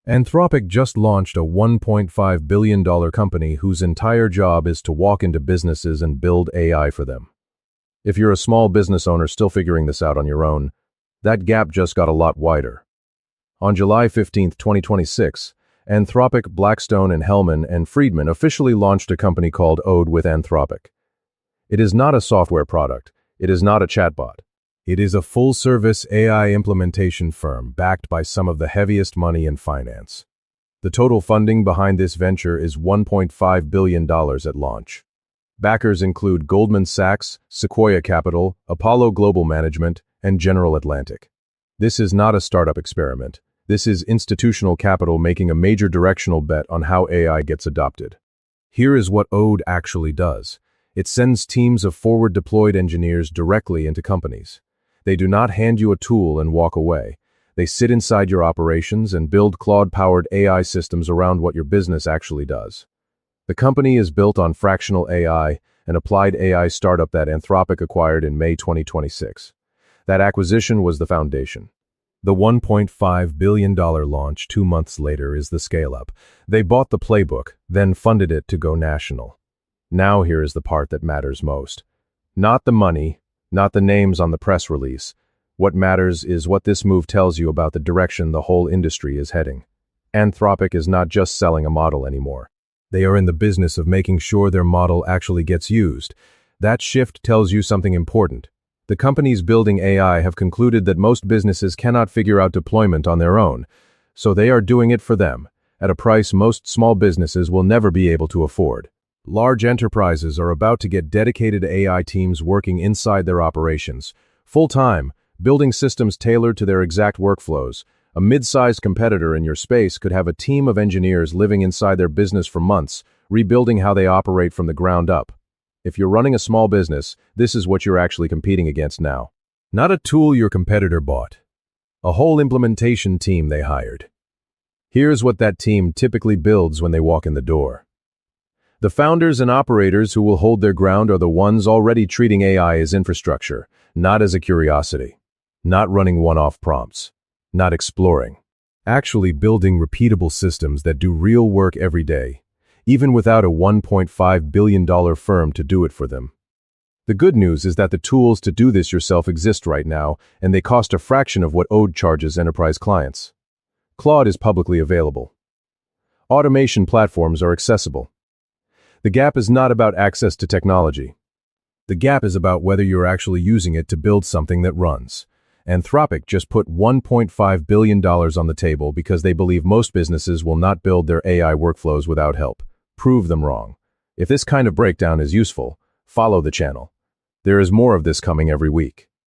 Anthropic just launched a $1.5 billion company whose entire job is to walk into businesses and build AI for them. If you're a small business owner still figuring this out on your own, that gap just got a lot wider. On July 15, 2026, Anthropic, Blackstone, and Hellman and Friedman officially launched a company called Ode with Anthropic. It is not a software product. It is not a chatbot. It is a full-service AI implementation firm backed by some of the heaviest money in finance. The total funding behind this venture is $1.5 billion at launch. Backers include Goldman Sachs, Sequoia Capital, Apollo Global Management, and General Atlantic. This is not a startup experiment. This is institutional capital making a major directional bet on how AI gets adopted. Here is what Ode actually does. It sends teams of forward-deployed engineers directly into companies. They do not hand you a tool and walk away. They sit inside your operations and build Claude-powered AI systems around what your business actually does. The company is built on fractional AI, an applied AI startup that Anthropic acquired in May 2026. That acquisition was the foundation. The $1.5 billion launch 2 months later is the scale-up. They bought the playbook, then funded it to go national. Now here is the part that matters most. Not the money, not the names on the press release. What matters is what this move tells you about the direction the whole industry is heading. Anthropic is not just selling a model anymore. They are in the business of making sure their model actually gets used. That shift tells you something important. The companies building AI have concluded that most businesses cannot figure out deployment on their own, so they are doing it for them, at a price most small businesses will never be able to afford. Large enterprises are about to get dedicated AI teams working inside their operations, full-time, building systems tailored to their exact workflows. A mid-sized competitor in your space could have a team of engineers living inside their business for months, rebuilding how they operate from the ground up. If you're running a small business, this is what you're actually competing against now. Not a tool your competitor bought. A whole implementation team they hired. Here's what that team typically builds when they walk in the door. The founders and operators who will hold their ground are the ones already treating AI as infrastructure, not as a curiosity. Not running one-off prompts. Not exploring. Actually building repeatable systems that do real work every day, even without a $1.5 billion firm to do it for them. The good news is that the tools to do this yourself exist right now, and they cost a fraction of what Ode charges enterprise clients. Claude is publicly available. Automation platforms are accessible. The gap is not about access to technology. The gap is about whether you're actually using it to build something that runs. Anthropic just put $1.5 billion on the table because they believe most businesses will not build their AI workflows without help. Prove them wrong. If this kind of breakdown is useful, follow the channel. There is more of this coming every week.